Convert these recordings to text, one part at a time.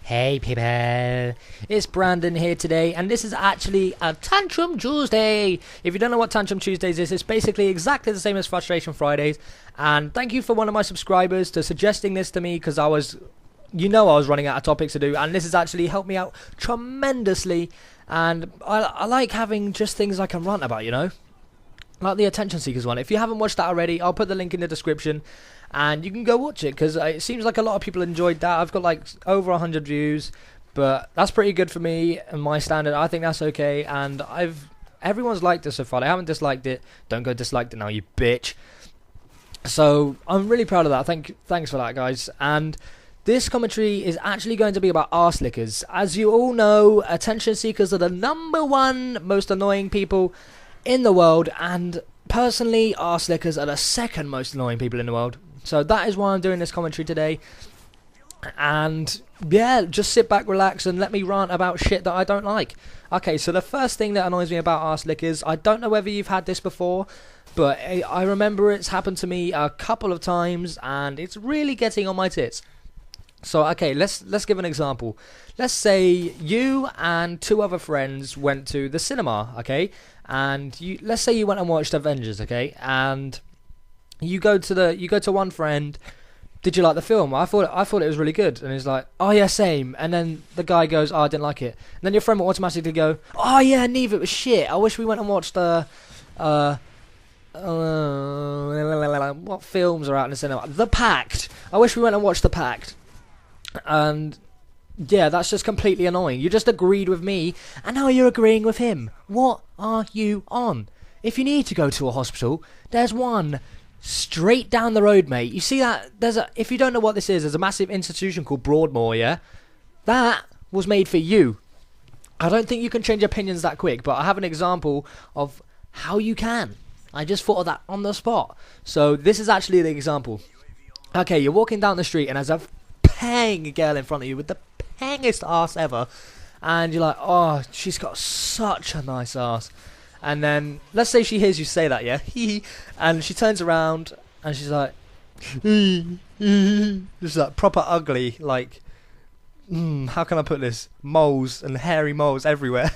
Hey people, it's Brandon here today, and this is actually a Tantrum Tuesday. If you don't know what Tantrum Tuesdays is, it's basically exactly the same as Frustration Fridays. And thank you for one of my subscribers to suggesting this to me, because I was running out of topics to do, and this has actually helped me out tremendously. And I like having just things I can rant about, like the Attention Seekers one. If you haven't watched that already, I'll put the link in the description and you can go watch it, because it seems like a lot of people enjoyed that. I've got like over 100 views, but that's pretty good for me and my standard. I think that's okay, and everyone's liked it so far. They haven't disliked it. Don't go dislike it now, you bitch. So I'm really proud of that. Thanks for that, guys. And this commentary is actually going to be about ArseLickers. As you all know, Attention Seekers are the #1 most annoying people in the world, and personally, ArseLickers are the second most annoying people in the world. So that is why I'm doing this commentary today. And yeah, just sit back, relax, and let me rant about shit that I don't like. Okay, so the first thing that annoys me about ArseLickers, I don't know whether you've had this before, but I remember it's happened to me a couple of times, and it's really getting on my tits. So okay, let's give an example. Let's say you and 2 other friends went to the cinema, okay? And let's say you went and watched Avengers, okay? And you go to one friend. Did you like the film? I thought it was really good. And he's like, oh yeah, same. And then the guy goes, oh, I didn't like it. And then your friend will automatically go, oh yeah, neither, it was shit. I wish we went and watched what films are out in the cinema? The Pact. I wish we went and watched The Pact. And yeah, that's just completely annoying. You just agreed with me, and now you're agreeing with him. What are you on? If you need to go to a hospital, there's one straight down the road, mate. You see that? If you don't know what this is, there's a massive institution called Broadmoor, yeah? That was made for you. I don't think you can change opinions that quick, but I have an example of how you can. I just thought of that on the spot. So this is actually the example. Okay, you're walking down the street, and there's a pang girl in front of you with the pangest ass ever, and you're like, oh, she's got such a nice ass. And then let's say she hears you say that, yeah, and she turns around and she's like, just like proper ugly, like, how can I put this? Moles and hairy moles everywhere,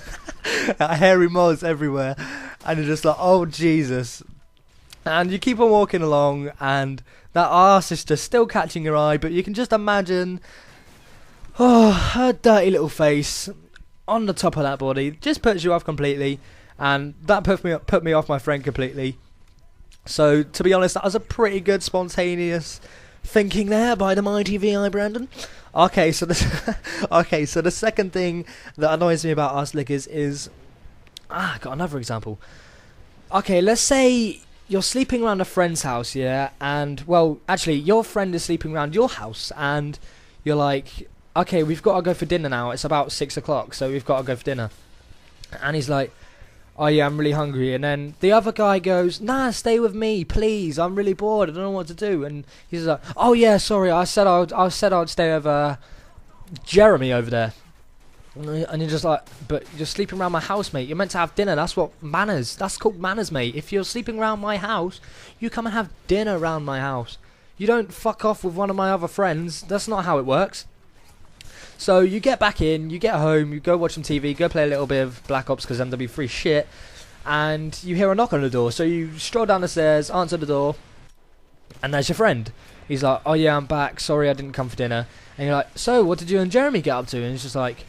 hairy moles everywhere, and you're just like, oh Jesus. And you keep on walking along, and that arse is just still catching your eye, but you can just imagine, oh, her dirty little face on the top of that body just puts you off completely, and that put me off my friend completely. So to be honest, that was a pretty good spontaneous thinking there by the mighty VI Brandon. Okay, so the second thing that annoys me about ArseLickers is, I got another example. Okay, let's say you're sleeping around a friend's house, yeah, and, well, actually, your friend is sleeping around your house, and you're like, okay, we've got to go for dinner now, it's about 6 o'clock, so we've got to go for dinner. And he's like, oh yeah, I'm really hungry. And then the other guy goes, nah, stay with me, please, I'm really bored, I don't know what to do. And he's like, oh yeah, sorry, I said I'd stay with Jeremy over there. And you're just like, but you're sleeping around my house, mate. You're meant to have dinner. That's called manners, mate. If you're sleeping around my house, you come and have dinner around my house. You don't fuck off with one of my other friends. That's not how it works. So you get back in, you get home, you go watch some TV, go play a little bit of Black Ops because MW3 shit, and you hear a knock on the door. So you stroll down the stairs, answer the door, and there's your friend. He's like, oh yeah, I'm back. Sorry, I didn't come for dinner. And you're like, so what did you and Jeremy get up to? And he's just like,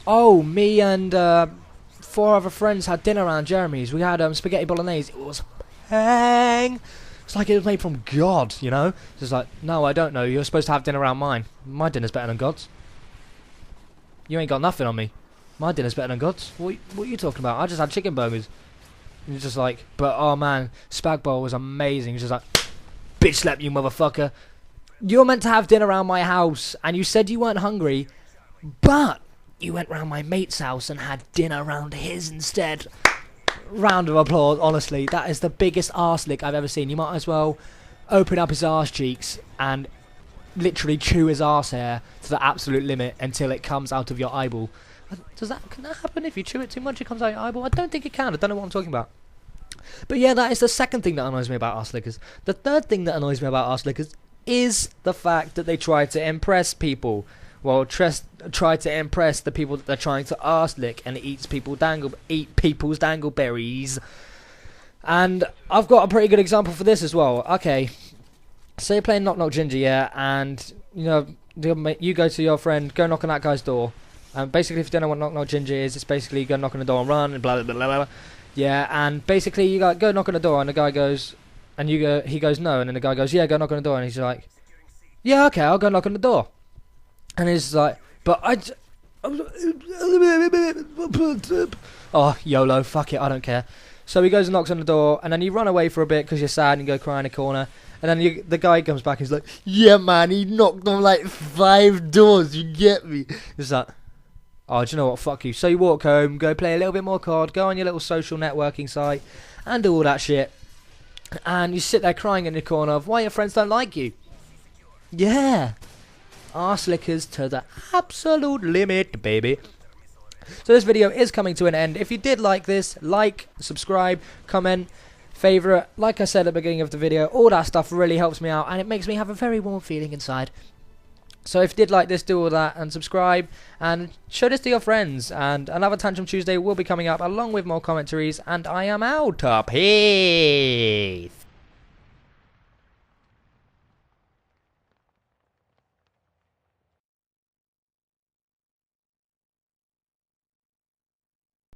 oh, me and 4 other friends had dinner around Jeremy's. We had spaghetti bolognese. It was bang. It's like it was made from God, It's just like, no, I don't know. You're supposed to have dinner around mine. My dinner's better than God's. You ain't got nothing on me. My dinner's better than God's. What are you talking about? I just had chicken burgers. And you're just like, but oh man, spag bowl was amazing. You're just like, bitch slap you motherfucker. You're meant to have dinner around my house, and you said you weren't hungry, but you went round my mate's house and had dinner round his instead. Round of applause, honestly. That is the biggest arse lick I've ever seen. You might as well open up his arse cheeks and literally chew his arse hair to the absolute limit until it comes out of your eyeball. Can that happen if you chew it too much? It comes out your eyeball? I don't think it can. I don't know what I'm talking about. But yeah, that is the second thing that annoys me about ArseLickers. The third thing that annoys me about ArseLickers is the fact that they try to impress people. well, try to impress the people that they're trying to arse lick and eat people's dangleberries. And I've got a pretty good example for this as well. Okay, say you're playing Knock Knock Ginger, yeah, and you know you go to your friend, go knock on that guy's door. Basically, if you don't know what Knock Knock Ginger is, it's basically go knock on the door and run and blah blah blah blah blah. Yeah, and basically you go knock on the door, and the guy goes, and he goes no, and then the guy goes, yeah, go knock on the door, and he's like, yeah, okay, I'll go knock on the door, and he's like, but oh, YOLO, fuck it, I don't care. So he goes and knocks on the door, and then you run away for a bit because you're sad and you go cry in a corner. And then the guy comes back and he's like, yeah, man, he knocked on like 5 doors, you get me? It's like, oh, do you know what, fuck you. So you walk home, go play a little bit more COD, go on your little social networking site, and do all that shit. And you sit there crying in the corner of why your friends don't like you. Yeah. ArseLickers to the absolute limit, baby. So this video is coming to an end. If you did like this, like, subscribe, comment, favourite. Like I said at the beginning of the video, all that stuff really helps me out and it makes me have a very warm feeling inside. So if you did like this, do all that and subscribe and show this to your friends. And another Tantrum Tuesday will be coming up along with more commentaries, and I am out. Peace.